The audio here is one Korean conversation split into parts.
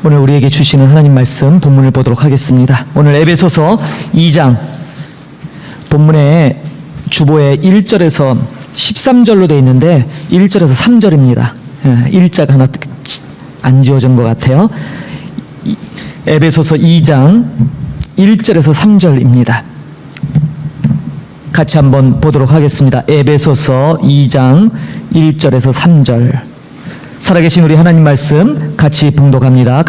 오늘 우리에게 주시는 하나님 말씀 본문을 보도록 하겠습니다. 오늘 에베소서 2장 본문의 주보에 1절에서 13절로 되어 있는데 1절에서 3절입니다. 일자가 하나 안 지워진 것 같아요. 에베소서 2장 1절에서 3절입니다. 같이 한번 보도록 하겠습니다. 에베소서 2장 1절에서 3절. 살아계신 우리 하나님 말씀 같이 봉독합니다.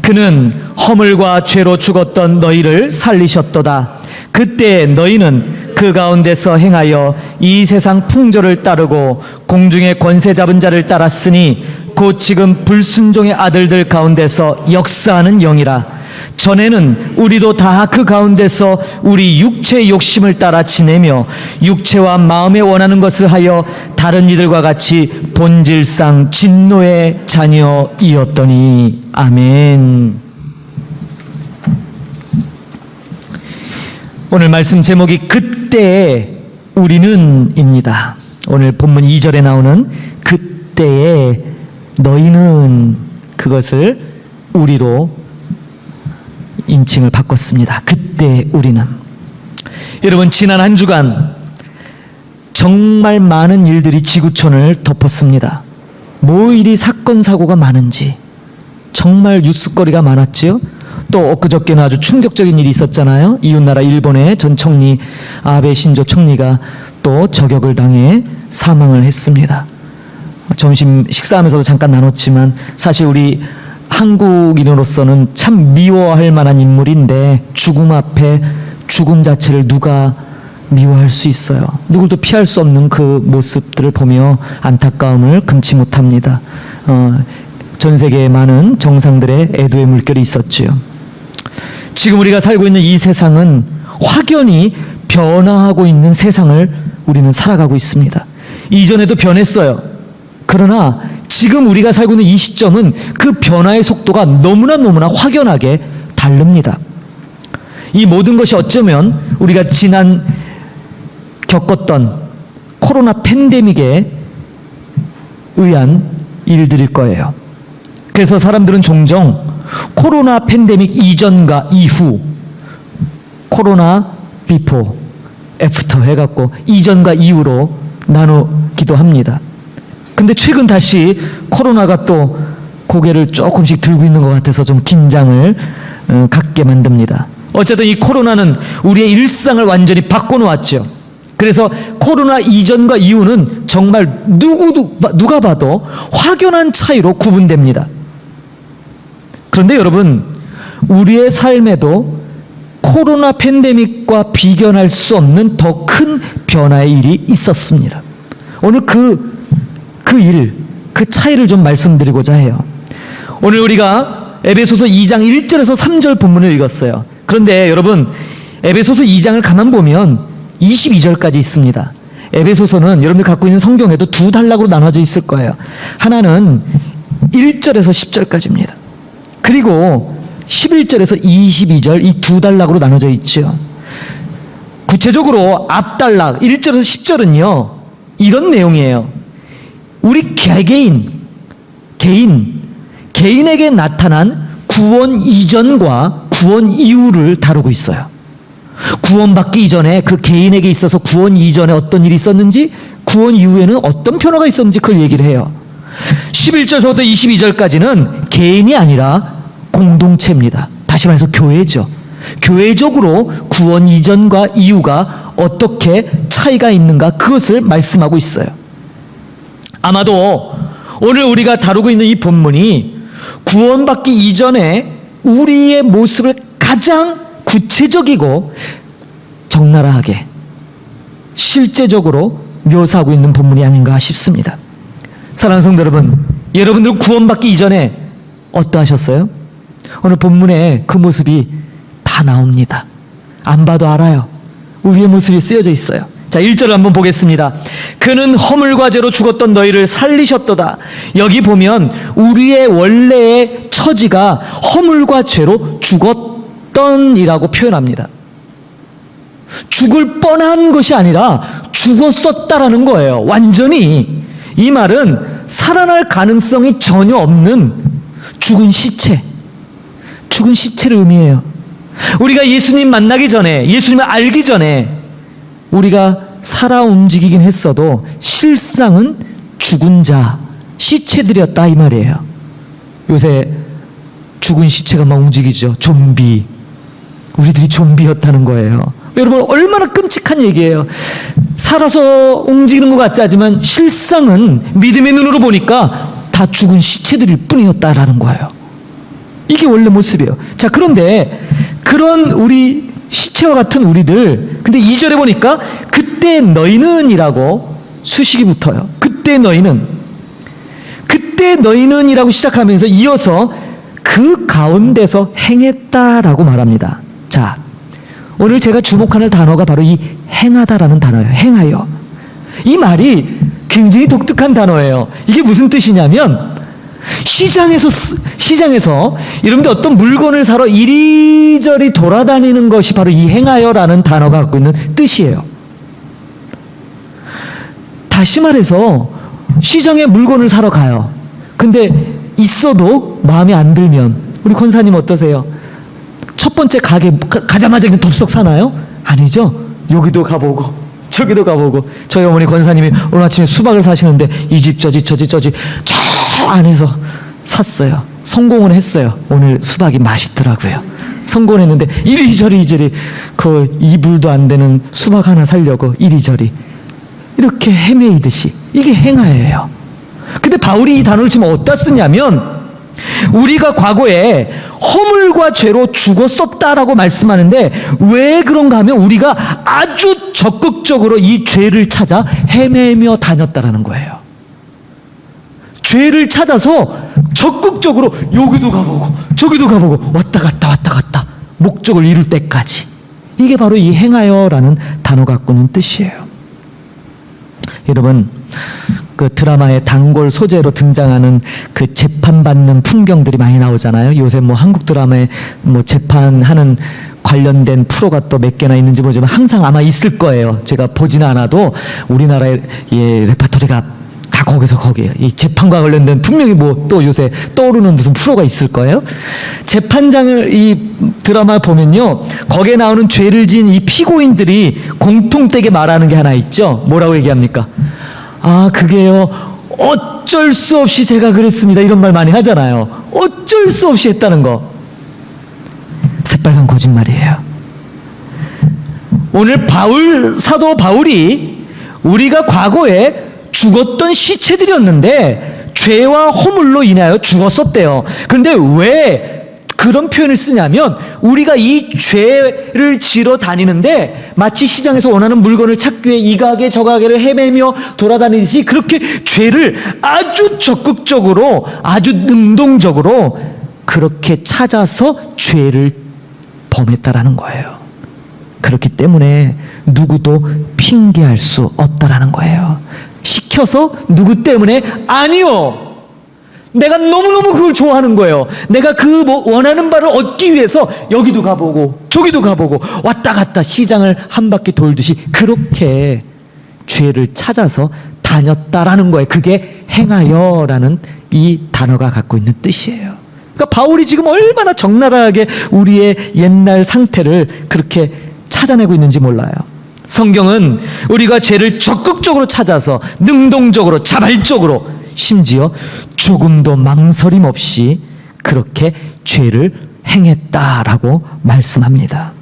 그는 허물과 죄로 죽었던 너희를 살리셨도다. 그때 너희는 그 가운데서 행하여 이 세상 풍조를 따르고 공중의 권세 잡은 자를 따랐으니 곧 지금 불순종의 아들들 가운데서 역사하는 영이라. 전에는 우리도 다 그 가운데서 우리 육체의 욕심을 따라 지내며 육체와 마음에 원하는 것을 하여 다른 이들과 같이 본질상 진노의 자녀이었더니. 아멘. 오늘 말씀 제목이 그때에 우리는입니다. 오늘 본문 2절에 나오는 그때에 너희는, 그것을 우리로 인칭을 바꿨습니다. 그때 우리는. 여러분, 지난 한 주간 정말 많은 일들이 지구촌을 덮었습니다. 뭐 이리 사건 사고가 많은지 정말 뉴스거리가 많았지요. 또 엊그저께는 아주 충격적인 일이 있었잖아요. 이웃나라 일본의 전 총리 아베 신조 총리가 또 저격을 당해 사망을 했습니다. 점심 식사하면서도 잠깐 나눴지만 사실 우리 한국인으로서는 참 미워할 만한 인물인데 죽음 앞에 죽음 자체를 누가 미워할 수 있어요. 누구도 피할 수 없는 그 모습들을 보며 안타까움을 금치 못합니다. 전 세계에 많은 정상들의 애도의 물결이 있었지요. 지금 우리가 살고 있는 이 세상은 확연히 변화하고 있는 세상을 우리는 살아가고 있습니다. 이전에도 변했어요. 그러나 지금 우리가 살고 있는 이 시점은 그 변화의 속도가 너무나 확연하게 다릅니다. 이 모든 것이 어쩌면 우리가 지난 겪었던 코로나 팬데믹에 의한 일들일 거예요. 그래서 사람들은 종종 코로나 팬데믹 이전과 이후, 코로나 비포, 애프터 해갖고 이전과 이후로 나누기도 합니다. 근데 최근 다시 코로나가 또 고개를 조금씩 들고 있는 것 같아서 좀 긴장을 갖게 만듭니다. 어쨌든 이 코로나는 우리의 일상을 완전히 바꿔놓았죠. 그래서 코로나 이전과 이후는 정말 누가 봐도 확연한 차이로 구분됩니다. 그런데 여러분, 우리의 삶에도 코로나 팬데믹과 비견할 수 없는 더 큰 변화의 일이 있었습니다. 오늘 그 차이를 좀 말씀드리고자 해요. 오늘 우리가 에베소서 2장 1절에서 3절 본문을 읽었어요. 그런데 여러분, 에베소서 2장을 가만 보면 22절까지 있습니다. 에베소서는 여러분들 갖고 있는 성경에도 두 단락으로 나눠져 있을 거예요. 하나는 1절에서 10절까지입니다. 그리고 11절에서 22절, 이 두 단락으로 나눠져 있죠. 구체적으로 앞단락 1절에서 10절은요 이런 내용이에요. 우리 개인에게 나타난 구원 이전과 구원 이후를 다루고 있어요. 구원받기 이전에 그 개인에게 있어서 구원 이전에 어떤 일이 있었는지, 구원 이후에는 어떤 변화가 있었는지 그걸 얘기를 해요. 11절부터 22절까지는 개인이 아니라 공동체입니다. 다시 말해서 교회죠. 교회적으로 구원 이전과 이후가 어떻게 차이가 있는가, 그것을 말씀하고 있어요. 아마도 오늘 우리가 다루고 있는 이 본문이 구원받기 이전에 우리의 모습을 가장 구체적이고 적나라하게 실제적으로 묘사하고 있는 본문이 아닌가 싶습니다. 사랑하는 성도 여러분, 여러분들 구원받기 이전에 어떠하셨어요? 오늘 본문에 그 모습이 다 나옵니다. 안 봐도 알아요. 우리의 모습이 쓰여져 있어요. 자, 1절을 한번 보겠습니다. 그는 허물과 죄로 죽었던 너희를 살리셨도다. 여기 보면 우리의 원래의 처지가 허물과 죄로 죽었던이라고 표현합니다. 죽을 뻔한 것이 아니라 죽었었다라는 거예요. 완전히. 이 말은 살아날 가능성이 전혀 없는 죽은 시체를 의미해요. 우리가 예수님 만나기 전에, 예수님을 알기 전에 우리가 살아 움직이긴 했어도 실상은 죽은 자, 시체들이었다 이 말이에요. 요새 죽은 시체가 막 움직이죠. 좀비. 우리들이 좀비였다는 거예요. 여러분, 얼마나 끔찍한 얘기예요. 살아서 움직이는 것 같지만 실상은 믿음의 눈으로 보니까 다 죽은 시체들일 뿐이었다라는 거예요. 이게 원래 모습이에요. 자, 그런데 그런 우리 시체와 같은 우리들, 근데 2절에 보니까 그때 너희는 이라고 수식이 붙어요. 그때 너희는 이라고 시작하면서 이어서 그 가운데서 행했다라고 말합니다. 자, 오늘 제가 주목하는 단어가 바로 이 행하다라는 단어예요. 행하여. 이 말이 굉장히 독특한 단어예요. 이게 무슨 뜻이냐면 시장에서 여러분들 어떤 물건을 사러 이리저리 돌아다니는 것이 바로 이 행하여라는 단어가 갖고 있는 뜻이에요. 다시 말해서 시장에 물건을 사러 가요. 근데 있어도 마음에 안 들면 우리 권사님 어떠세요? 첫 번째 가자마자 그냥 덥석 사나요? 아니죠. 여기도 가보고 저기도 가보고. 저희 어머니 권사님이 오늘 아침에 수박을 사시는데 이 집 저집 저 안에서 샀어요. 성공을 했어요. 오늘 수박이 맛있더라고요. 성공했는데 이리저리 그 이불도 안 되는 수박 하나 사려고 이리저리 이렇게 헤매이듯이, 이게 행하여예요. 근데 바울이 이 단어를 지금 어디다 쓰냐면 우리가 과거에 허물과 죄로 죽었었다라고 말씀하는데 왜 그런가 하면 우리가 아주 적극적으로 이 죄를 찾아 헤매며 다녔다라는 거예요. 죄를 찾아서 적극적으로 여기도 가보고 저기도 가보고 왔다 갔다 목적을 이룰 때까지. 이게 바로 이 행하여라는 단어가 갖고 있는 뜻이에요. 여러분, 그 드라마의 단골 소재로 등장하는 그 재판받는 풍경들이 많이 나오잖아요. 요새 뭐 한국 드라마에 뭐 재판하는 관련된 프로가 또 몇 개나 있는지 모르지만 항상 아마 있을 거예요. 제가 보지는 않아도 우리나라의 레파토리가 다 거기에요. 이 재판과 관련된 분명히 뭐 또 요새 떠오르는 무슨 프로가 있을 거예요. 재판장을 이 드라마 보면요, 거기에 나오는 죄를 지은 이 피고인들이 공통되게 말하는 게 하나 있죠. 뭐라고 얘기합니까? 아, 그게요, 어쩔 수 없이 제가 그랬습니다. 이런 말 많이 하잖아요. 어쩔 수 없이 했다는 거. 새빨간 거짓말이에요. 오늘 사도 바울이 우리가 과거에 죽었던 시체들이었는데 죄와 허물로 인하여 죽었었대요. 근데 왜 그런 표현을 쓰냐면 우리가 이 죄를 지러 다니는데 마치 시장에서 원하는 물건을 찾기 위해 이 가게 저 가게를 헤매며 돌아다니듯이 그렇게 죄를 아주 적극적으로, 아주 능동적으로 그렇게 찾아서 죄를 범했다라는 거예요. 그렇기 때문에 누구도 핑계할 수 없다라는 거예요. 시켜서 누구 때문에? 아니요. 내가 너무너무 그걸 좋아하는 거예요. 내가 그 원하는 바를 얻기 위해서 여기도 가보고 저기도 가보고 왔다 갔다 시장을 한 바퀴 돌듯이 그렇게 죄를 찾아서 다녔다라는 거예요. 그게 행하여라는 이 단어가 갖고 있는 뜻이에요. 그러니까 바울이 지금 얼마나 적나라하게 우리의 옛날 상태를 그렇게 찾아내고 있는지 몰라요. 성경은 우리가 죄를 적극적으로 찾아서 능동적으로 자발적으로 심지어 조금도 망설임 없이 그렇게 죄를 행했다라고 말씀합니다.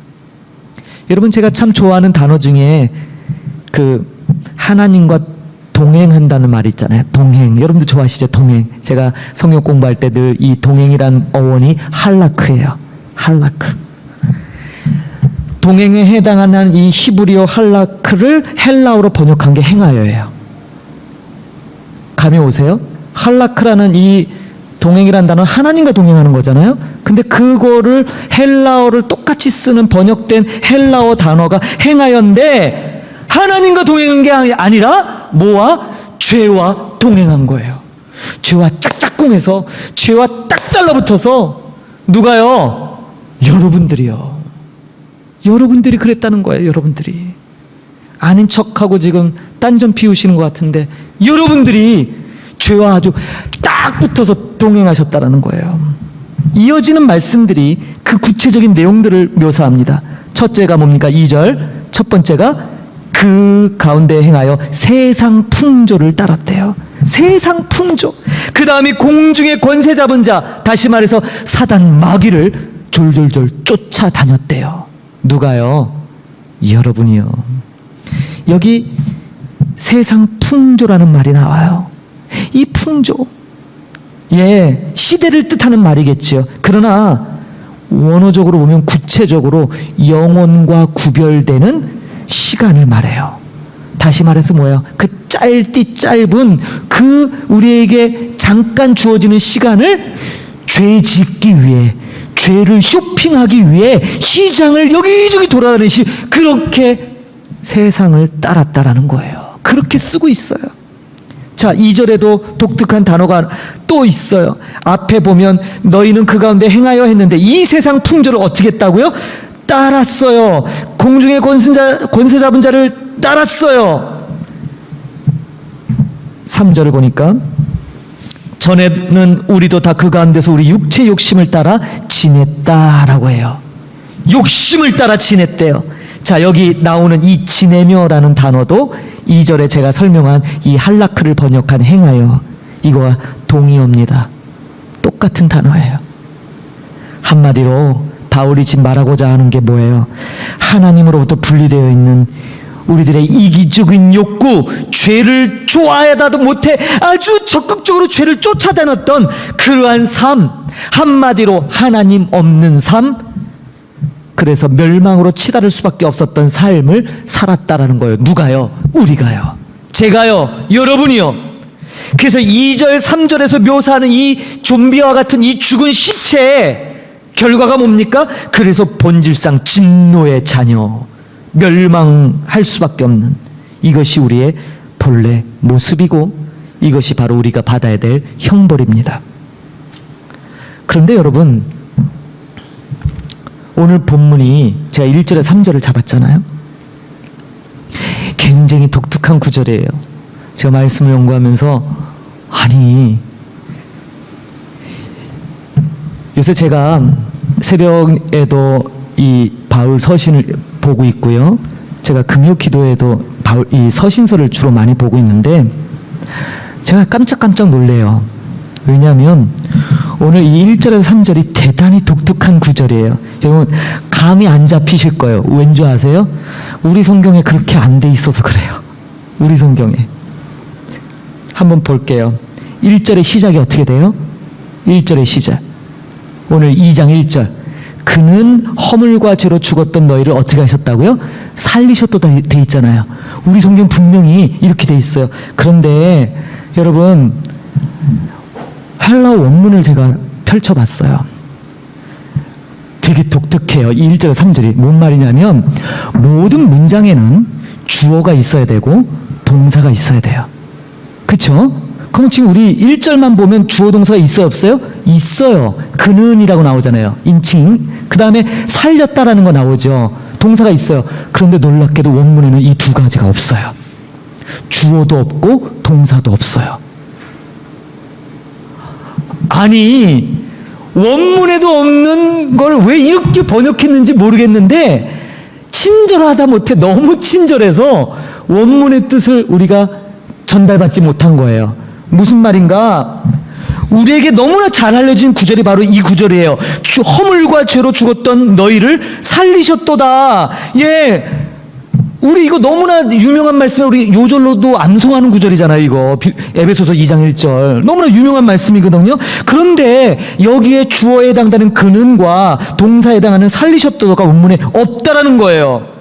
여러분, 제가 참 좋아하는 단어 중에 그 하나님과 동행한다는 말이 있잖아요. 동행. 여러분들 좋아하시죠? 동행. 제가 성경 공부할 때 늘 이 동행이란 어원이 할라크예요. 할라크. 동행에 해당하는 이 히브리어 할라크를 헬라어로 번역한 게 행하여예요. 감이 오세요? 할라크라는 이 동행이라는 단어는 하나님과 동행하는 거잖아요. 근데 그거를 헬라어를 똑같이 쓰는 번역된 헬라어 단어가 행하여인데 하나님과 동행한 게 아니라 뭐와? 죄와 동행한 거예요. 죄와 짝짝꿍해서 죄와 딱 달라붙어서 누가요? 여러분들이요. 여러분들이 그랬다는 거예요. 여러분들이 아닌 척하고 지금 딴 점 피우시는 것 같은데 여러분들이 죄와 아주 딱 붙어서 동행하셨다라는 거예요. 이어지는 말씀들이 그 구체적인 내용들을 묘사합니다. 첫째가 뭡니까? 2절. 첫 번째가 그 가운데 행하여 세상 풍조를 따랐대요. 세상 풍조. 그 다음에 공중의 권세 잡은 자, 다시 말해서 사단 마귀를 졸졸졸 쫓아다녔대요. 누가요? 여러분이요. 여기 세상 풍조라는 말이 나와요. 이 풍조, 예, 시대를 뜻하는 말이겠죠. 그러나 원어적으로 보면 구체적으로 영혼과 구별되는 시간을 말해요. 다시 말해서 뭐예요? 그 짧은 그 우리에게 잠깐 주어지는 시간을 죄 짓기 위해, 죄를 쇼핑하기 위해 시장을 여기저기 돌아다니시, 그렇게 세상을 따랐다라는 거예요. 그렇게 쓰고 있어요. 자, 2절에도 독특한 단어가 또 있어요. 앞에 보면 너희는 그 가운데 행하여 했는데, 이 세상 풍조를 어떻게 했다고요? 따랐어요. 공중의 권세 잡은 자를 따랐어요. 3절을 보니까 전에는 우리도 다 그 가운데서 우리 육체 욕심을 따라 지냈다라고 해요. 욕심을 따라 지냈대요. 자, 여기 나오는 이 지내며라는 단어도 2절에 제가 설명한 이 할라크를 번역한 행하여, 이거와 동의어입니다. 똑같은 단어예요. 한마디로 바울이 지금 말하고자 하는 게 뭐예요? 하나님으로부터 분리되어 있는 우리들의 이기적인 욕구, 죄를 좋아하다도 못해 아주 적극적으로 죄를 쫓아다녔던 그러한 삶, 한마디로 하나님 없는 삶, 그래서 멸망으로 치달을 수밖에 없었던 삶을 살았다라는 거예요. 누가요? 우리가요. 제가요. 여러분이요. 그래서 2절, 3절에서 묘사하는 이 좀비와 같은 이 죽은 시체의 결과가 뭡니까? 그래서 본질상 진노의 자녀, 멸망할 수밖에 없는, 이것이 우리의 본래 모습이고 이것이 바로 우리가 받아야 될 형벌입니다. 그런데 여러분, 오늘 본문이 제가 1절에 3절을 잡았잖아요. 굉장히 독특한 구절이에요. 제가 말씀을 연구하면서, 아니, 요새 제가 새벽에도 이 바울 서신을 보고 있고요. 제가 금요 기도에도 바울 이 서신서를 주로 많이 보고 있는데, 제가 깜짝깜짝 놀래요. 왜냐하면 오늘 이 1절에서 3절이 대단히 독특한 구절이에요. 여러분 감이 안 잡히실 거예요. 왠지 아세요? 우리 성경에 그렇게 안 돼 있어서 그래요. 우리 성경에. 한번 볼게요. 1절의 시작이 어떻게 돼요? 1절의 시작. 오늘 2장 1절. 그는 허물과 죄로 죽었던 너희를 어떻게 하셨다고요? 살리셨다 돼 있잖아요. 우리 성경 분명히 이렇게 돼 있어요. 그런데 여러분, 헬라어 원문을 제가 펼쳐봤어요. 되게 독특해요. 이 1절 3절이 뭔 말이냐면, 모든 문장에는 주어가 있어야 되고 동사가 있어야 돼요. 그렇죠? 그럼 지금 우리 1절만 보면 주어 동사가 있어요, 없어요? 있어요. 그는이라고 나오잖아요. 인칭. 그 다음에 살렸다라는 거 나오죠. 동사가 있어요. 그런데 놀랍게도 원문에는 이 두 가지가 없어요. 주어도 없고 동사도 없어요. 아니, 원문에도 없는 걸 왜 이렇게 번역했는지 모르겠는데, 친절하다 못해 너무 친절해서 원문의 뜻을 우리가 전달받지 못한 거예요. 무슨 말인가? 우리에게 너무나 잘 알려진 구절이 바로 이 구절이에요. 허물과 죄로 죽었던 너희를 살리셨도다. 예, 우리 이거 너무나 유명한 말씀에 우리 요절로도 암송하는 구절이잖아요. 이거 에베소서 2장 1절 너무나 유명한 말씀이거든요. 그런데 여기에 주어에 해당되는 그는과 동사에 해당하는 살리셨도가 원문에 없다라는 거예요.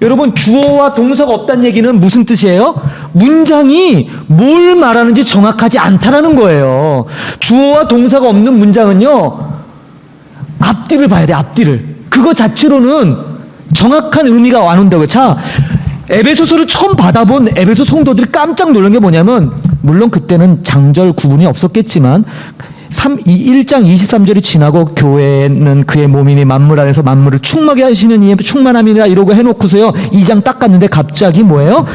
여러분, 주어와 동사가 없다는 얘기는 무슨 뜻이에요? 문장이 뭘 말하는지 정확하지 않다라는 거예요. 주어와 동사가 없는 문장은요, 앞뒤를 봐야 돼. 앞뒤를. 그거 자체로는 정확한 의미가 안 온다고요. 자, 에베소서를 처음 받아본 에베소 성도들이 깜짝 놀란 게 뭐냐면, 물론 그때는 장절 구분이 없었겠지만 1장 23절이 지나고 교회는 그의 몸이니 만물 안에서 만물을 충만하게 하시는 이의 충만함이라 이러고 해놓고서요 2장 딱 갔는데 갑자기 뭐예요?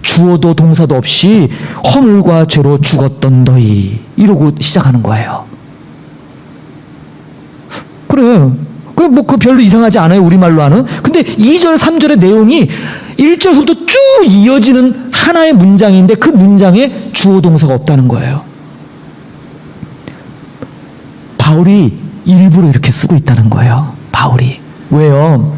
주어도 동사도 없이 허물과 죄로 죽었던 너희 이러고 시작하는 거예요. 그래. 그 별로 이상하지 않아요, 우리말로 하는. 근데 2절, 3절의 내용이 1절부터 쭉 이어지는 하나의 문장인데 그 문장에 주어 동사가 없다는 거예요. 바울이 일부러 이렇게 쓰고 있다는 거예요. 바울이. 왜요?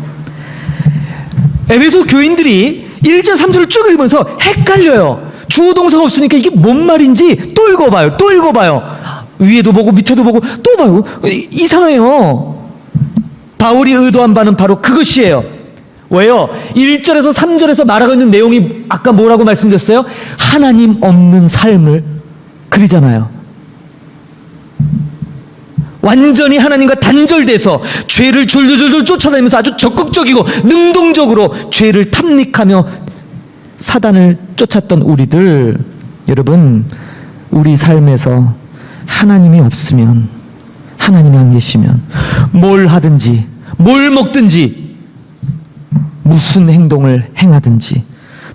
에베소 교인들이 1절, 3절을 쭉 읽으면서 헷갈려요. 주어 동사가 없으니까 이게 뭔 말인지 또 읽어봐요. 또 읽어봐요. 위에도 보고 밑에도 보고 또 봐요. 이상해요. 바울이 의도한 바는 바로 그것이에요. 왜요? 1절에서 3절에서 말하고 있는 내용이 아까 뭐라고 말씀드렸어요? 하나님 없는 삶을 그리잖아요. 완전히 하나님과 단절돼서 죄를 졸졸졸 쫓아다니면서 아주 적극적이고 능동적으로 죄를 탐닉하며 사단을 쫓았던 우리들, 여러분, 우리 삶에서 하나님이 없으면, 하나님이 안 계시면 뭘 하든지 뭘 먹든지 무슨 행동을 행하든지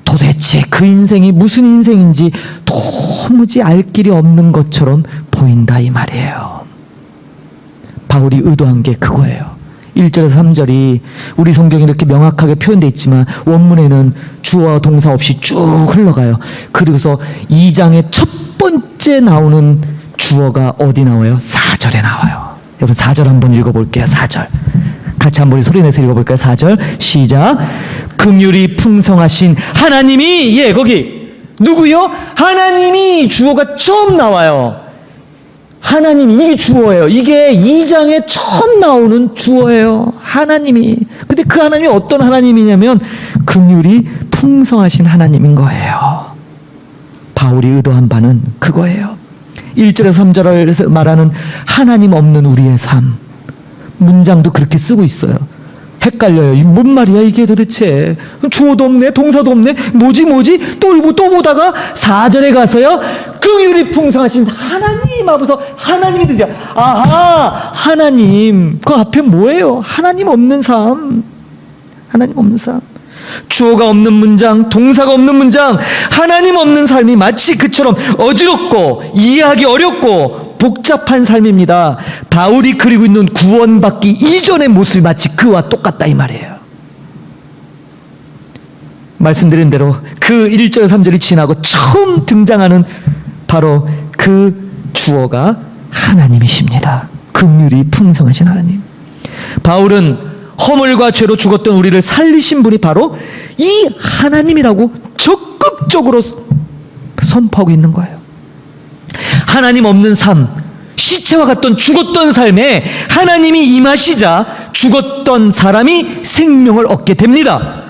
도대체 그 인생이 무슨 인생인지 도무지 알 길이 없는 것처럼 보인다 이 말이에요. 바울이 의도한 게 그거예요. 1절에서 3절이 우리 성경에 이렇게 명확하게 표현되어 있지만 원문에는 주어와 동사 없이 쭉 흘러가요. 그리고서 2장의 첫 번째 나오는 주어가 어디 나와요? 4절에 나와요. 여러분 4절 한번 읽어볼게요. 4절 같이 한번 소리내서 읽어볼까요? 4절 시작. 긍휼이 풍성하신 하나님이, 거기 누구요? 하나님이 주어가 처음 나와요. 하나님이, 이게 주어예요. 이게 2장에 처음 나오는 주어예요. 하나님이. 근데 그 하나님이 어떤 하나님이냐면 긍휼이 풍성하신 하나님인 거예요. 바울이 의도한 바는 그거예요. 1절에서 3절에서 말하는 하나님 없는 우리의 삶, 문장도 그렇게 쓰고 있어요. 헷갈려요. 이게 뭔 말이야 이게 도대체. 주어도 없네, 동사도 없네, 뭐지 또 보다가 4절에 가서요, 긍휼이 풍성하신 하나님 하고서 하나님이 들죠. 아하, 하나님. 그 앞에 뭐예요? 하나님 없는 삶. 하나님 없는 삶. 주어가 없는 문장, 동사가 없는 문장, 하나님 없는 삶이 마치 그처럼 어지럽고 이해하기 어렵고 복잡한 삶입니다. 바울이 그리고 있는 구원받기 이전의 모습이 마치 그와 똑같다 이 말이에요. 말씀드린 대로 그 1절 3절이 지나고 처음 등장하는 바로 그 주어가 하나님이십니다. 긍휼이 풍성하신 하나님. 바울은 허물과 죄로 죽었던 우리를 살리신 분이 바로 이 하나님이라고 적극적으로 선포하고 있는 거예요. 하나님 없는 삶, 시체와 같던 죽었던 삶에 하나님이 임하시자 죽었던 사람이 생명을 얻게 됩니다.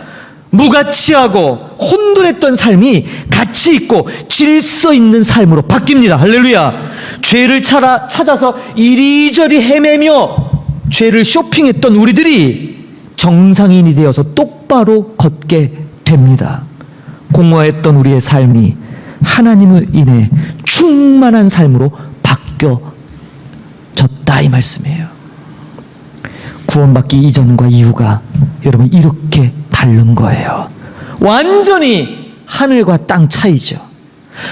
무가치하고 혼돈했던 삶이 가치 있고 질서 있는 삶으로 바뀝니다. 할렐루야. 죄를 찾아서 이리저리 헤매며 죄를 쇼핑했던 우리들이 정상인이 되어서 똑바로 걷게 됩니다. 공허했던 우리의 삶이 하나님을 인해 충만한 삶으로 바뀌어졌다 이 말씀이에요. 구원받기 이전과 이후가 여러분 이렇게 다른 거예요. 완전히 하늘과 땅 차이죠.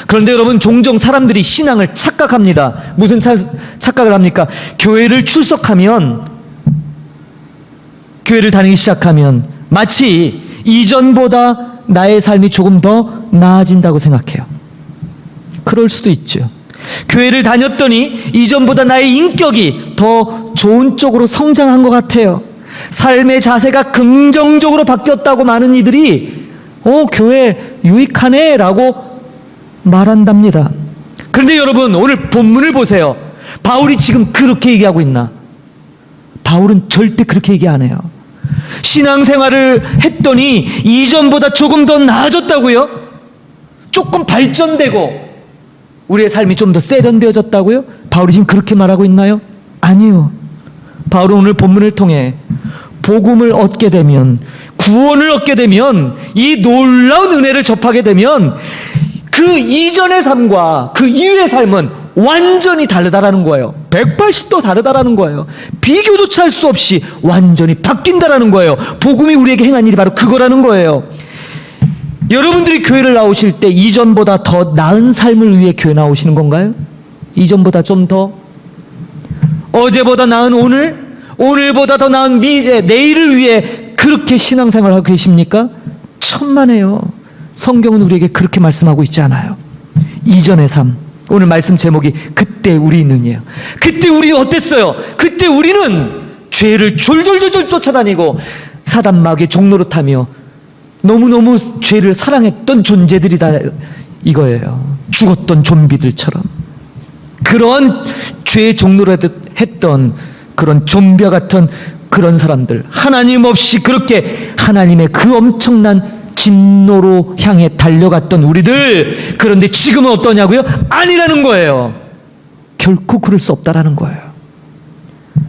그런데 여러분 종종 사람들이 신앙을 착각합니다. 무슨 착각을 합니까? 교회를 다니기 시작하면 마치 이전보다 나의 삶이 조금 더 나아진다고 생각해요. 그럴 수도 있죠. 교회를 다녔더니 이전보다 나의 인격이 더 좋은 쪽으로 성장한 것 같아요. 삶의 자세가 긍정적으로 바뀌었다고 많은 이들이 교회 유익하네 라고 말한답니다. 그런데 여러분 오늘 본문을 보세요. 바울이 지금 그렇게 얘기하고 있나? 바울은 절대 그렇게 얘기 안 해요. 신앙생활을 했더니 이전보다 조금 더 나아졌다고요? 조금 발전되고 우리의 삶이 좀 더 세련되어졌다고요? 바울이 지금 그렇게 말하고 있나요? 아니요. 바울은 오늘 본문을 통해 복음을 얻게 되면, 구원을 얻게 되면, 이 놀라운 은혜를 접하게 되면 그 이전의 삶과 그 이후의 삶은 완전히 다르다라는 거예요. 180도 다르다라는 거예요. 비교조차 할 수 없이 완전히 바뀐다라는 거예요. 복음이 우리에게 행한 일이 바로 그거라는 거예요. 여러분들이 교회를 나오실 때 이전보다 더 나은 삶을 위해 교회 나오시는 건가요? 이전보다 좀 더? 어제보다 나은 오늘? 오늘보다 더 나은 미래, 내일을 위해 그렇게 신앙생활을 하고 계십니까? 천만에요. 성경은 우리에게 그렇게 말씀하고 있지 않아요. 이전의 삶. 오늘 말씀 제목이 그때 우리는이에요. 그때 우리는 어땠어요? 그때 우리는 죄를 졸졸졸 쫓아다니고 사단 마귀의 종노릇하며 너무너무 죄를 사랑했던 존재들이다 이거예요. 죽었던 좀비들처럼. 그런 죄의 종노릇 했던 그런 좀비와 같은 그런 사람들, 하나님 없이 그렇게 하나님의 그 엄청난 진노로 향해 달려갔던 우리들, 그런데 지금은 어떠냐고요? 아니라는 거예요. 결코 그럴 수 없다라는 거예요.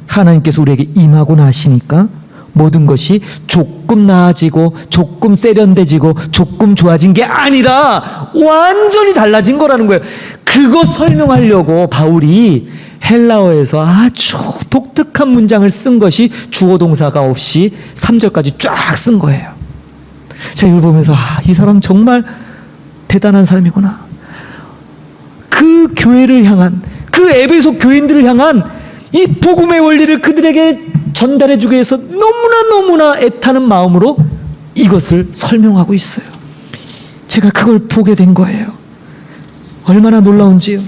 하나님께서 우리에게 임하고 나시니까 모든 것이 조금 나아지고 조금 세련돼지고 조금 좋아진 게 아니라 완전히 달라진 거라는 거예요. 그거 설명하려고 바울이 헬라어에서 아주 독특한 문장을 쓴 것이 주어 동사가 없이 3절까지 쫙 쓴 거예요. 제가 이걸 보면서 이 사람 정말 대단한 사람이구나. 그 교회를 향한, 그 에베소 교인들을 향한 이 복음의 원리를 그들에게 전달해 주기 위해서 너무나 애타는 마음으로 이것을 설명하고 있어요. 제가 그걸 보게 된 거예요. 얼마나 놀라운지요.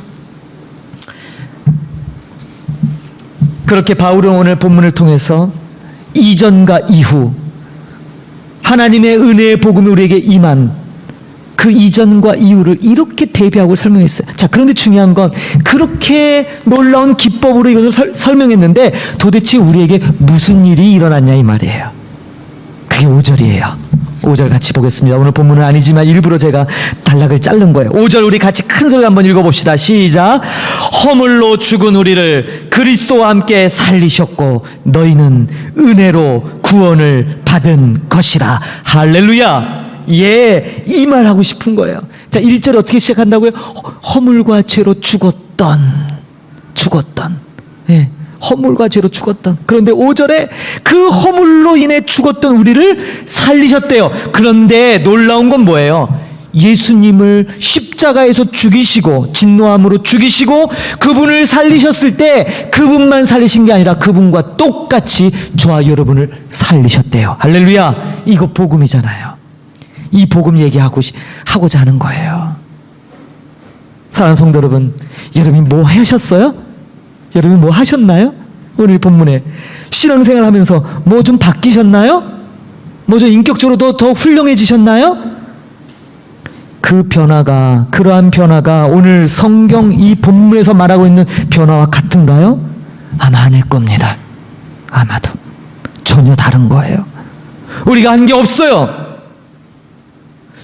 그렇게 바울은 오늘 본문을 통해서 이전과 이후 하나님의 은혜의 복음이 우리에게 임한 그 이전과 이후를 이렇게 대비하고 설명했어요. 자, 그런데 중요한 건 그렇게 놀라운 기법으로 이것을 설명했는데 도대체 우리에게 무슨 일이 일어났냐 이 말이에요. 그게 5절이에요. 5절 같이 보겠습니다. 오늘 본문은 아니지만 일부러 제가 단락을 자른 거예요. 5절 우리 같이 큰 소리로 한번 읽어봅시다. 시작. 허물로 죽은 우리를 그리스도와 함께 살리셨고 너희는 은혜로 구원을 받은 것이라. 할렐루야. 예, 이 말 하고 싶은 거예요. 자, 1절 어떻게 시작한다고요? 허물과 죄로 죽었던. 예, 허물과 죄로 죽었던. 그런데 5절에 그 허물로 인해 죽었던 우리를 살리셨대요. 그런데 놀라운 건 뭐예요? 예수님을 십자가에서 죽이시고 진노함으로 죽이시고 그분을 살리셨을 때 그분만 살리신 게 아니라 그분과 똑같이 저와 여러분을 살리셨대요. 할렐루야. 이거 복음이잖아요. 이 복음 얘기하고자 하는 거예요. 사랑하는 성도 여러분, 여러분이 뭐 하셨어요? 여러분 뭐 하셨나요? 오늘 본문에 신앙생활 하면서 뭐 좀 바뀌셨나요? 뭐 좀 인격적으로 더 훌륭해지셨나요? 그러한 변화가 오늘 성경 이 본문에서 말하고 있는 변화와 같은가요? 아마 아닐 겁니다. 아마도 전혀 다른 거예요. 우리가 한 게 없어요.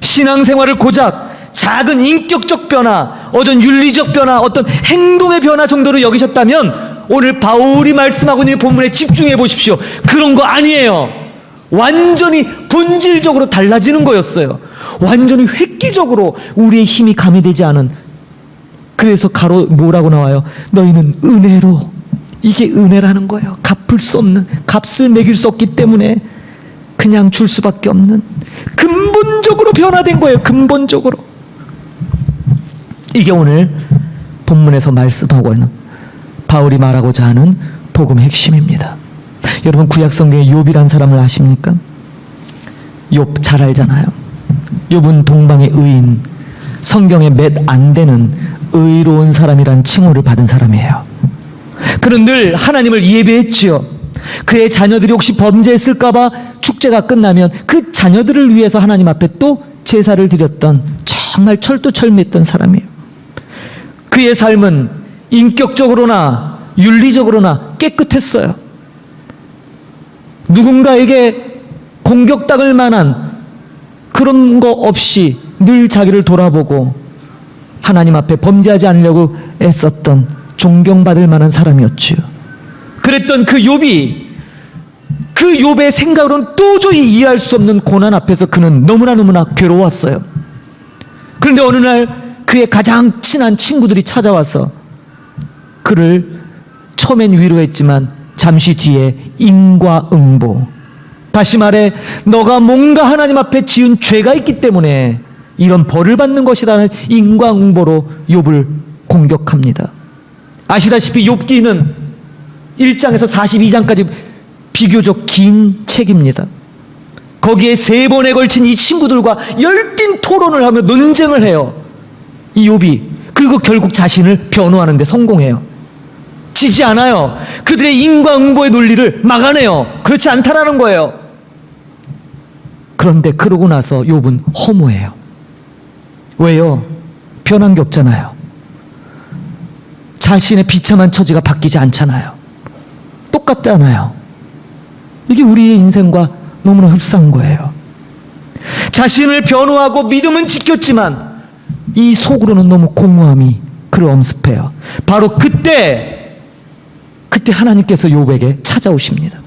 신앙생활을 고작 작은 인격적 변화, 어떤 윤리적 변화, 어떤 행동의 변화 정도로 여기셨다면 오늘 바울이 말씀하고 있는 본문에 집중해 보십시오. 그런 거 아니에요. 완전히 본질적으로 달라지는 거였어요. 완전히 획기적으로 우리의 힘이 가미되지 않은. 그래서 뭐라고 나와요? 너희는 은혜로. 이게 은혜라는 거예요. 갚을 수 없는, 값을 매길 수 없기 때문에 그냥 줄 수밖에 없는, 근본적으로 변화된 거예요. 근본적으로. 이게 오늘 본문에서 말씀하고 있는 바울이 말하고자 하는 복음의 핵심입니다. 여러분 구약 성경에 욥이란 사람을 아십니까? 욥 잘 알잖아요. 욥은 동방의 의인, 성경에 몇 안 되는 의로운 사람이란 칭호를 받은 사람이에요. 그는 늘 하나님을 예배했지요. 그의 자녀들이 혹시 범죄했을까봐 축제가 끝나면 그 자녀들을 위해서 하나님 앞에 또 제사를 드렸던 정말 철두철미했던 사람이에요. 그의 삶은 인격적으로나 윤리적으로나 깨끗했어요. 누군가에게 공격당할 만한 그런 거 없이 늘 자기를 돌아보고 하나님 앞에 범죄하지 않으려고 애썼던 존경받을 만한 사람이었지요. 그랬던 그 욥이 그 욥의 생각으로는 도저히 이해할 수 없는 고난 앞에서 그는 너무나 괴로웠어요. 그런데 어느 날 그의 가장 친한 친구들이 찾아와서 그를 처음엔 위로했지만 잠시 뒤에 인과응보, 다시 말해 너가 뭔가 하나님 앞에 지은 죄가 있기 때문에 이런 벌을 받는 것이라는 인과응보로 욥을 공격합니다. 아시다시피 욥기는 1장에서 42장까지 비교적 긴 책입니다. 거기에 3번에 걸친 이 친구들과 열띤 토론을 하며 논쟁을 해요. 이 욥이. 그리고 결국 자신을 변호하는 데 성공해요. 지지 않아요. 그들의 인과응보의 논리를 막아내요. 그렇지 않다라는 거예요. 그런데 그러고 나서 욥은 허무해요. 왜요? 변한 게 없잖아요. 자신의 비참한 처지가 바뀌지 않잖아요. 똑같잖아요. 이게 우리의 인생과 너무나 흡사한 거예요. 자신을 변호하고 믿음은 지켰지만 이 속으로는 너무 공허함이 그를 엄습해요. 바로 그때 하나님께서 욥에게 찾아오십니다.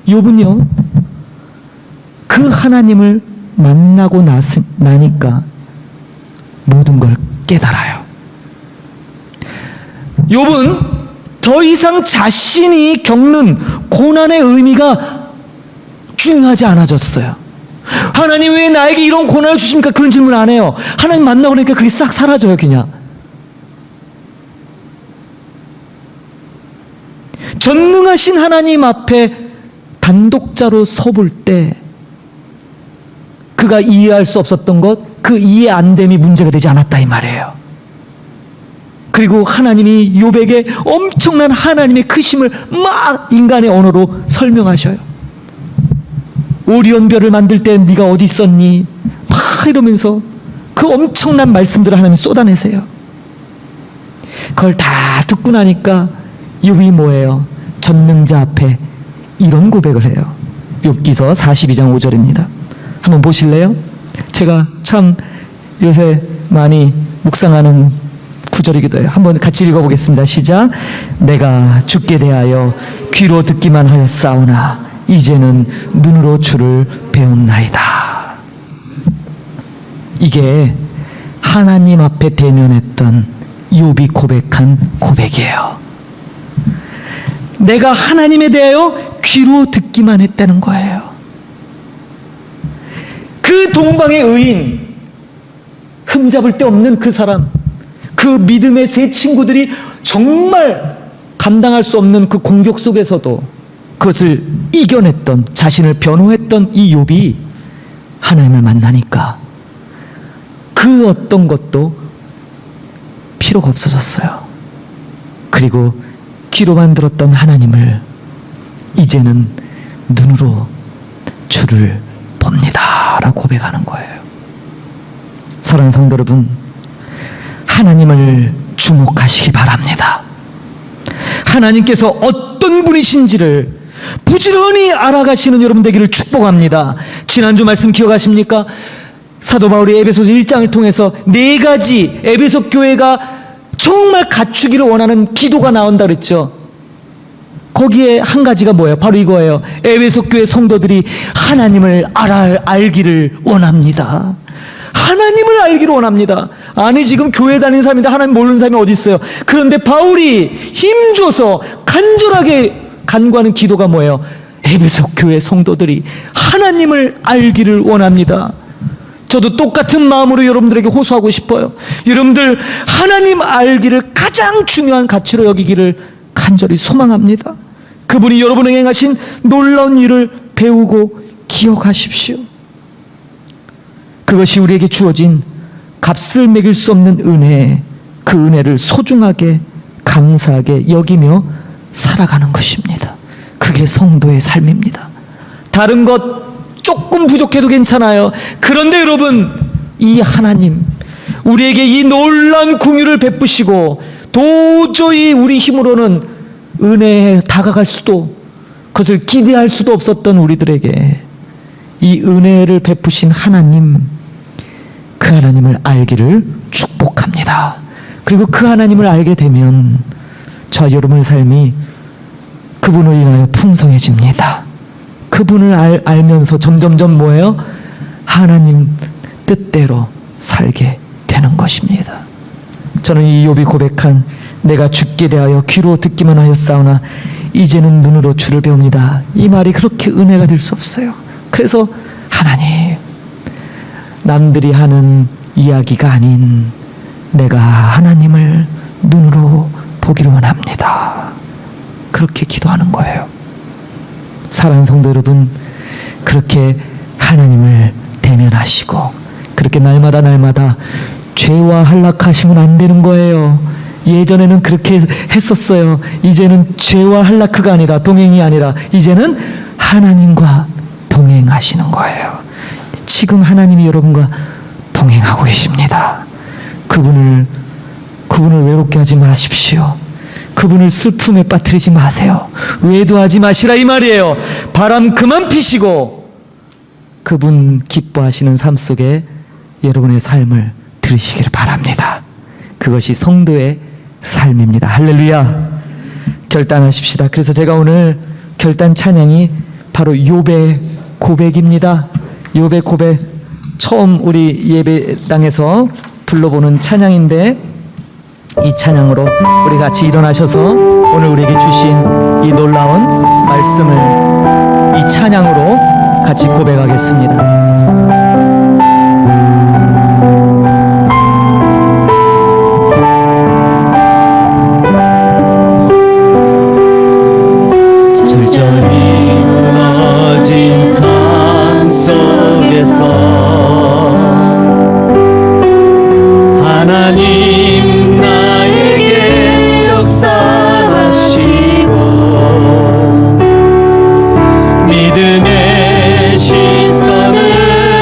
욥은요, 그 하나님을 만나고 나니까 모든 걸 깨달아요. 욥은 더 이상 자신이 겪는 고난의 의미가 중요하지 않아졌어요. 하나님 왜 나에게 이런 고난을 주십니까? 그런 질문 안 해요. 하나님 만나고 그러니까 그게 싹 사라져요. 그냥 전능하신 하나님 앞에 단독자로 서볼 때 그가 이해할 수 없었던 것, 그 이해 안 됨이 문제가 되지 않았다 이 말이에요. 그리고 하나님이 욥에게 엄청난 하나님의 크심을 막 인간의 언어로 설명하셔요. 오리온별을 만들 때 네가 어디 있었니? 막 이러면서 그 엄청난 말씀들을 하나님이 쏟아내세요. 그걸 다 듣고 나니까 욥이 뭐예요? 전능자 앞에 이런 고백을 해요. 욥기서 42장 5절입니다. 한번 보실래요? 제가 참 요새 많이 묵상하는 구절이기도 해요. 한번 같이 읽어보겠습니다. 시작. 내가 주께 대하여 귀로 듣기만 하였사오나 이제는 눈으로 주를 배움나이다. 이게 하나님 앞에 대면했던 욥이 고백한 고백이에요. 내가 하나님에 대하여 귀로 듣기만 했다는 거예요. 그 동방의 의인, 흠잡을 데 없는 그 사람, 그 믿음의 세 친구들이 정말 감당할 수 없는 그 공격 속에서도 그것을 이겨냈던, 자신을 변호했던 이 욥이 하나님을 만나니까 그 어떤 것도 필요가 없어졌어요. 그리고 귀로만 들었던 하나님을 이제는 눈으로 주를 봅니다 라고 고백하는 거예요. 사랑하는 성도 여러분, 하나님을 주목하시기 바랍니다. 하나님께서 어떤 분이신지를 부지런히 알아가시는 여러분 되기를 축복합니다. 지난주 말씀 기억하십니까? 사도 바울이 에베소서 1장을 통해서 4가지 에베소 교회가 정말 갖추기를 원하는 기도가 나온다 그랬죠. 거기에 한 가지가 뭐예요? 바로 이거예요. 에베소 교회 성도들이 하나님을 알기를 원합니다. 하나님을 알기를 원합니다. 아니 지금 교회 다니는 사람인데 하나님 모르는 사람이 어디 있어요? 그런데 바울이 힘줘서 간절하게 간구하는 기도가 뭐예요? 에베소 교회 성도들이 하나님을 알기를 원합니다. 저도 똑같은 마음으로 여러분들에게 호소하고 싶어요. 여러분들 하나님 알기를 가장 중요한 가치로 여기기를 간절히 소망합니다. 그분이 여러분에게 행하신 놀라운 일을 배우고 기억하십시오. 그것이 우리에게 주어진 값을 매길 수 없는 은혜, 그 은혜를 소중하게 감사하게 여기며 살아가는 것입니다. 그게 성도의 삶입니다. 다른 것 조금 부족해도 괜찮아요. 그런데 여러분, 이 하나님 우리에게 이 놀라운 긍휼을 베푸시고 도저히 우리 힘으로는 은혜에 다가갈 수도, 그것을 기대할 수도 없었던 우리들에게 이 은혜를 베푸신 하나님, 그 하나님을 알기를 축복합니다. 그리고 그 하나님을 알게 되면 저 여러분의 삶이 그분을 인하여 풍성해집니다. 그분을 알면서 점점점 뭐예요? 하나님 뜻대로 살게 되는 것입니다. 저는 이 욥이 고백한 내가 주께 대하여 귀로 듣기만 하였사오나 이제는 눈으로 주를 배웁니다. 이 말이 그렇게 은혜가 될 수 없어요. 그래서 하나님, 남들이 하는 이야기가 아닌 내가 하나님을 눈으로 보기를 원합니다. 그렇게 기도하는 거예요. 사랑하는 성도 여러분, 그렇게 하나님을 대면하시고 그렇게 날마다 죄와 한락하시면 안 되는 거예요. 예전에는 그렇게 했었어요. 이제는 죄와 한락가 아니라, 동행이 아니라 이제는 하나님과 동행하시는 거예요. 지금 하나님이 여러분과 동행하고 계십니다. 그분을 외롭게 하지 마십시오. 그분을 슬픔에 빠뜨리지 마세요. 외도하지 마시라 이 말이에요. 바람 그만 피시고 그분 기뻐하시는 삶 속에 여러분의 삶을 들으시기를 바랍니다. 그것이 성도의 삶입니다. 할렐루야. 결단하십시다. 그래서 제가 오늘 결단 찬양이 바로 욥의 고백입니다. 욥의 고백, 처음 우리 예배당에서 불러보는 찬양인데, 이 찬양으로 우리 같이 일어나셔서 오늘 우리에게 주신 이 놀라운 말씀을 이 찬양으로 같이 고백하겠습니다. 절절히 무너진 삶 속에서 하나님 나에게 역사하시고 믿음의 시선을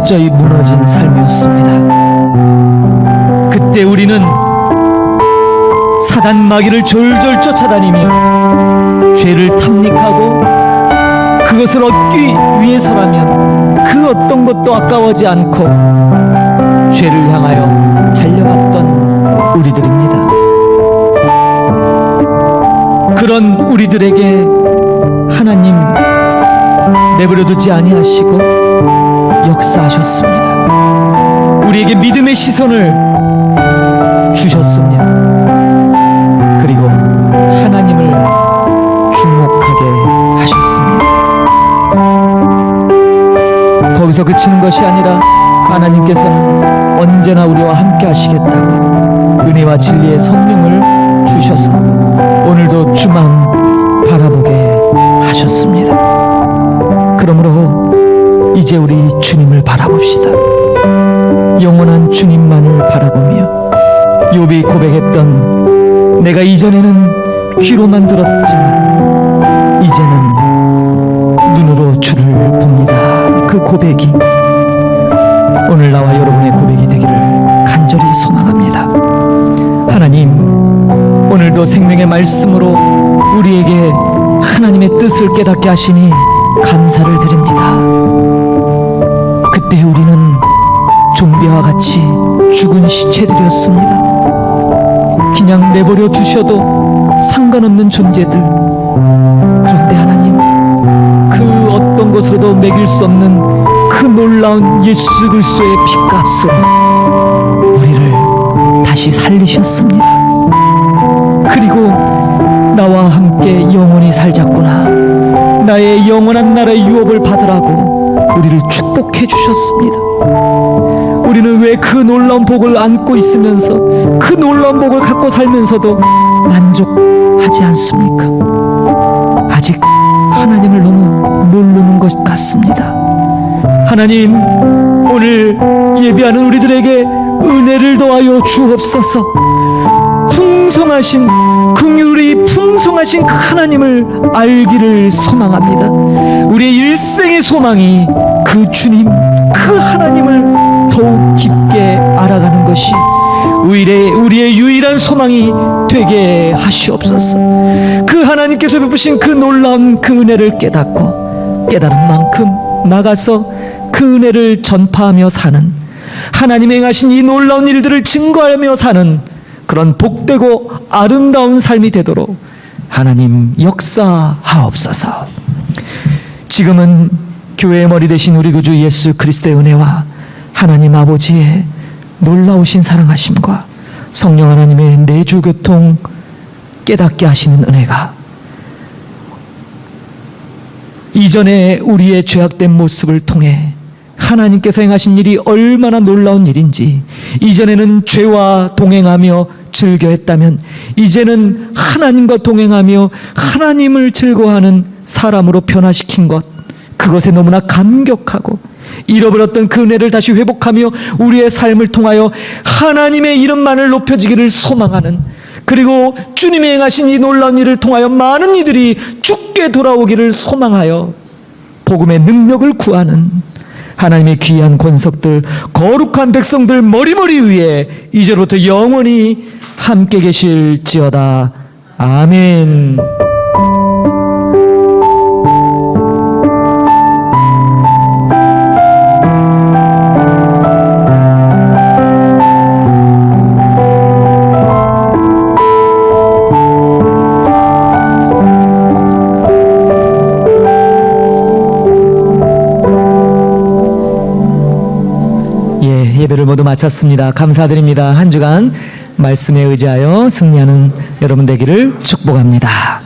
철저히 무너진 삶이었습니다. 그때 우리는 사단 마귀를 졸졸 쫓아다니며 죄를 탐닉하고 그것을 얻기 위해서라면 그 어떤 것도 아까워하지 않고 죄를 향하여 달려갔던 우리들입니다. 그런 우리들에게 하나님 내버려두지 아니하시고 역사하셨습니다. 우리에게 믿음의 시선을 주셨습니다. 그리고 하나님을 주목하게 하셨습니다. 거기서 그치는 것이 아니라 하나님께서는 언제나 우리와 함께 하시겠다고 은혜와 진리의 성령을 주셔서 오늘도 주만 바라보게 하셨습니다. 그러므로 이제 우리 주님을 바라봅시다. 영원한 주님만을 바라보며 욥이 고백했던 내가 이전에는 귀로만 들었지만 이제는 눈으로 주를 봅니다. 그 고백이 오늘 나와 여러분의 고백이 되기를 간절히 소망합니다. 하나님, 오늘도 생명의 말씀으로 우리에게 하나님의 뜻을 깨닫게 하시니 감사를 드립니다. 그때 우리는 좀비와 같이 죽은 시체들이었습니다. 그냥 내버려 두셔도 상관없는 존재들. 그런데 하나님, 그 어떤 것으로도 매길 수 없는 그 놀라운 예수 그리스도의 핏값으로 우리를 다시 살리셨습니다. 그리고 나와 함께 영원히 살자꾸나, 나의 영원한 나라의 유업을 받으라고 우리를 축복해 주셨습니다. 우리는 왜 그 놀라운 복을 안고 있으면서 그 놀라운 복을 갖고 살면서도 만족하지 않습니까? 아직 하나님을 너무 모르는 것 같습니다. 하나님, 오늘 예배하는 우리들에게 은혜를 더하여 주옵소서. 풍성하신, 긍휼이 풍성하신 그 하나님을 알기를 소망합니다. 우리의 일생의 소망이 그 주님, 그 하나님을 더욱 깊게 알아가는 것이 우리의 유일한 소망이 되게 하시옵소서. 그 하나님께서 베푸신 그 놀라운 그 은혜를 깨닫고 깨달은 만큼 나가서 그 은혜를 전파하며 사는, 하나님의 행하신 이 놀라운 일들을 증거하며 사는 그런 복되고 아름다운 삶이 되도록 하나님 역사하옵소서. 지금은 교회의 머리 되신 우리 구주 예수 그리스도의 은혜와 하나님 아버지의 놀라우신 사랑하심과 성령 하나님의 내주 교통 깨닫게 하시는 은혜가 이전에 우리의 죄악된 모습을 통해 하나님께서 행하신 일이 얼마나 놀라운 일인지, 이전에는 죄와 동행하며 즐겨했다면 이제는 하나님과 동행하며 하나님을 즐거워하는 사람으로 변화시킨 것, 그것에 너무나 감격하고 잃어버렸던 그 은혜를 다시 회복하며 우리의 삶을 통하여 하나님의 이름만을 높여지기를 소망하는, 그리고 주님이 행하신 이 놀라운 일을 통하여 많은 이들이 죽게 돌아오기를 소망하여 복음의 능력을 구하는 하나님의 귀한 권속들, 거룩한 백성들 머리머리 위에 이제부터 영원히 함께 계실지어다. 아멘. 예배를 모두 마쳤습니다. 감사드립니다. 한 주간 말씀에 의지하여 승리하는 여러분 되기를 축복합니다.